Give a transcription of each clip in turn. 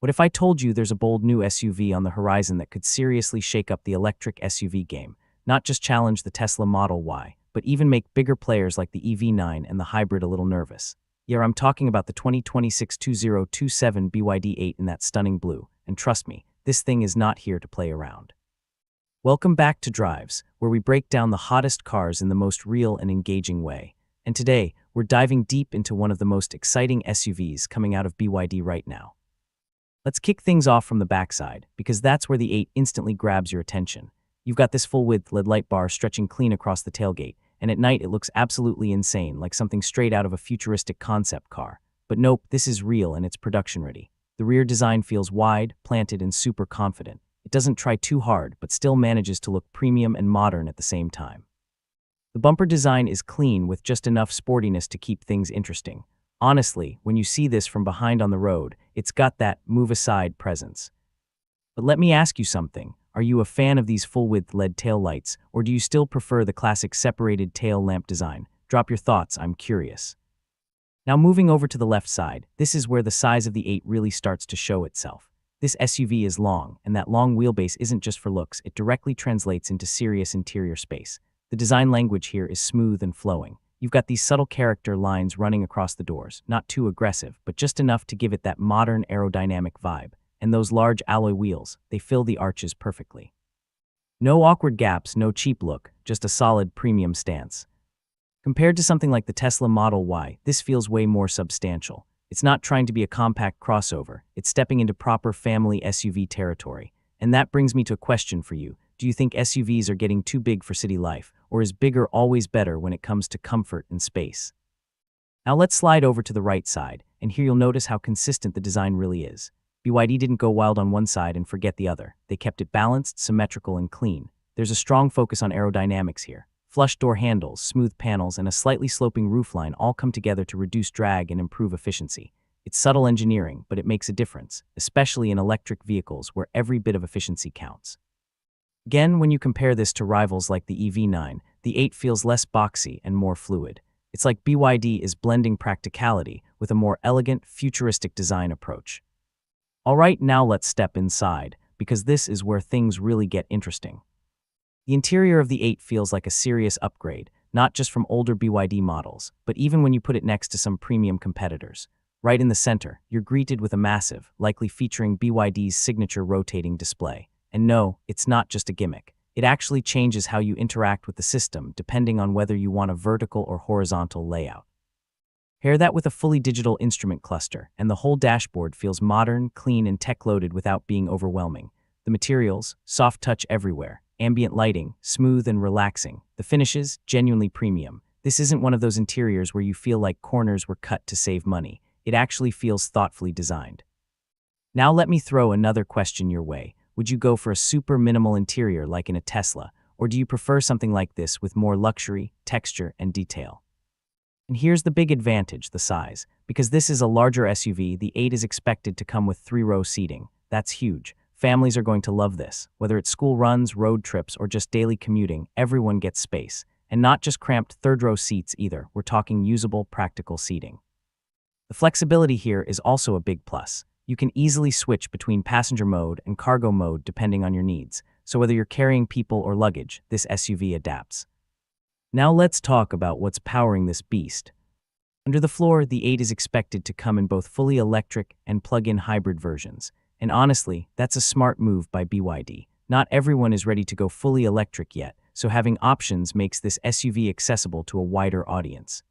What if I told you there's a bold new SUV on the horizon that could seriously shake up the electric SUV game, not just challenge the Tesla Model Y, but even make bigger players like the EV9 and the hybrid a little nervous? Yeah, I'm talking about the 2026 2027 BYD 8 in that stunning blue, and trust me, this thing is not here to play around. Welcome back to Drives, where we break down the hottest cars in the most real and engaging way. And today, we're diving deep into one of the most exciting SUVs coming out of BYD right now. Let's kick things off from the backside, because that's where the 8 instantly grabs your attention. You've got this full-width LED light bar stretching clean across the tailgate, and at night it looks absolutely insane, like something straight out of a futuristic concept car. But nope, this is real and it's production-ready. The rear design feels wide, planted, and super confident. It doesn't try too hard, but still manages to look premium and modern at the same time. The bumper design is clean with just enough sportiness to keep things interesting. Honestly, when you see this from behind on the road, it's got that move-aside presence. But let me ask you something. Are you a fan of these full-width LED taillights, or do you still prefer the classic separated tail lamp design? Drop your thoughts, I'm curious. Now moving over to the left side, this is where the size of the 8 really starts to show itself. This SUV is long, and that long wheelbase isn't just for looks, it directly translates into serious interior space. The design language here is smooth and flowing. You've got these subtle character lines running across the doors, not too aggressive, but just enough to give it that modern aerodynamic vibe. And those large alloy wheels, they fill the arches perfectly. No awkward gaps, no cheap look, just a solid premium stance. Compared to something like the Tesla Model Y, this feels way more substantial. It's not trying to be a compact crossover, it's stepping into proper family SUV territory. And that brings me to a question for you. Do you think SUVs are getting too big for city life, or is bigger always better when it comes to comfort and space? Now let's slide over to the right side, and here you'll notice how consistent the design really is. BYD didn't go wild on one side and forget the other. They kept it balanced, symmetrical, and clean. There's a strong focus on aerodynamics here. Flush door handles, smooth panels, and a slightly sloping roofline all come together to reduce drag and improve efficiency. It's subtle engineering, but it makes a difference, especially in electric vehicles where every bit of efficiency counts. Again, when you compare this to rivals like the EV9, the 8 feels less boxy and more fluid. It's like BYD is blending practicality with a more elegant, futuristic design approach. Alright, now let's step inside, because this is where things really get interesting. The interior of the 8 feels like a serious upgrade, not just from older BYD models, but even when you put it next to some premium competitors. Right in the center, you're greeted with a massive, likely featuring BYD's signature rotating display. And no, it's not just a gimmick. It actually changes how you interact with the system, depending on whether you want a vertical or horizontal layout. Pair that with a fully digital instrument cluster, and the whole dashboard feels modern, clean, and tech-loaded without being overwhelming. The materials, soft touch everywhere. Ambient lighting, smooth and relaxing. The finishes, genuinely premium. This isn't one of those interiors where you feel like corners were cut to save money. It actually feels thoughtfully designed. Now let me throw another question your way. Would you go for a super minimal interior like in a Tesla, or do you prefer something like this with more luxury, texture, and detail? And here's the big advantage, the size. Because this is a larger SUV, the 8 is expected to come with 3-row seating. That's huge. Families are going to love this. Whether it's school runs, road trips, or just daily commuting, everyone gets space. And not just cramped third-row seats either. We're talking usable, practical seating. The flexibility here is also a big plus. You can easily switch between passenger mode and cargo mode depending on your needs, so whether you're carrying people or luggage, this SUV adapts. Now let's talk about what's powering this beast. Under the floor, the 8 is expected to come in both fully electric and plug-in hybrid versions. And honestly, that's a smart move by BYD. Not everyone is ready to go fully electric yet, so having options makes this SUV accessible to a wider audience.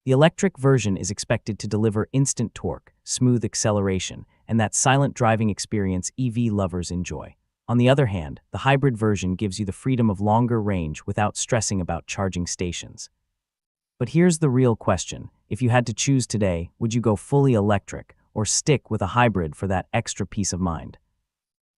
The electric version is expected to deliver instant torque, smooth acceleration, and that silent driving experience EV lovers enjoy. On the other hand, the hybrid version gives you the freedom of longer range without stressing about charging stations. But here's the real question. If you had to choose today, would you go fully electric or stick with a hybrid for that extra peace of mind?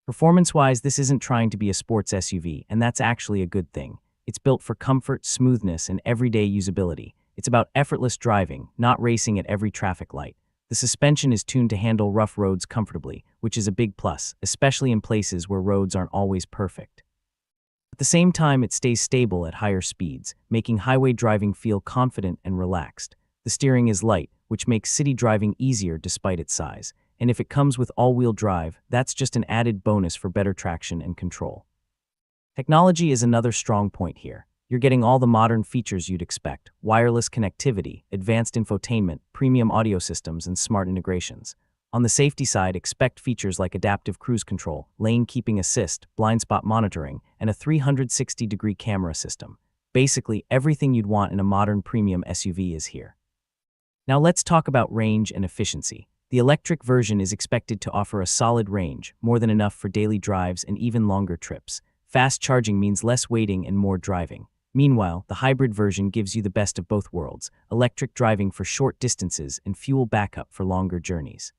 Performance-wise, this isn't trying to be a sports SUV, and that's actually a good thing. It's built for comfort, smoothness, and everyday usability. It's about effortless driving, not racing at every traffic light. The suspension is tuned to handle rough roads comfortably, which is a big plus, especially in places where roads aren't always perfect. At the same time, it stays stable at higher speeds, making highway driving feel confident and relaxed. The steering is light, which makes city driving easier despite its size. And if it comes with all-wheel drive, that's just an added bonus for better traction and control. Technology is another strong point here. You're getting all the modern features you'd expect: wireless connectivity, advanced infotainment, premium audio systems, and smart integrations. On the safety side, expect features like adaptive cruise control, lane keeping assist, blind spot monitoring, and a 360-degree camera system. Basically, everything you'd want in a modern premium SUV is here. Now let's talk about range and efficiency. The electric version is expected to offer a solid range, more than enough for daily drives and even longer trips. Fast charging means less waiting and more driving. Meanwhile, the hybrid version gives you the best of both worlds: electric driving for short distances and fuel backup for longer journeys.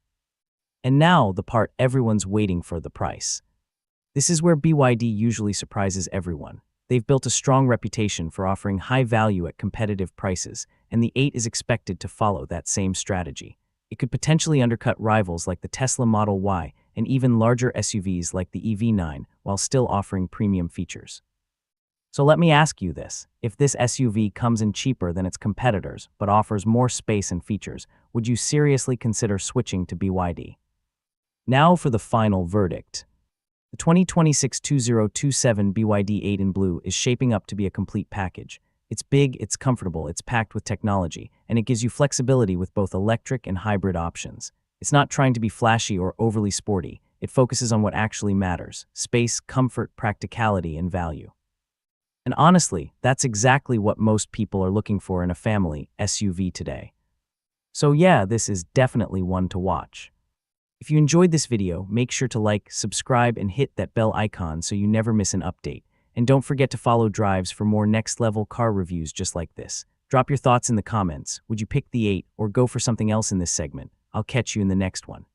And now, the part everyone's waiting for: the price. This is where BYD usually surprises everyone. They've built a strong reputation for offering high value at competitive prices, and the 8 is expected to follow that same strategy. It could potentially undercut rivals like the Tesla Model Y and even larger SUVs like the EV9, while still offering premium features. So let me ask you this: if this SUV comes in cheaper than its competitors but offers more space and features, would you seriously consider switching to BYD? Now for the final verdict. The 2026 2027 BYD 8 in blue is shaping up to be a complete package. It's big, it's comfortable, it's packed with technology, and it gives you flexibility with both electric and hybrid options. It's not trying to be flashy or overly sporty. It focuses on what actually matters: space, comfort, practicality, and value. And honestly, that's exactly what most people are looking for in a family SUV today. So yeah, this is definitely one to watch. If you enjoyed this video, make sure to like, subscribe, and hit that bell icon so you never miss an update. And don't forget to follow Drives for more next-level car reviews just like this. Drop your thoughts in the comments. Would you pick the 8 or go for something else in this segment? I'll catch you in the next one.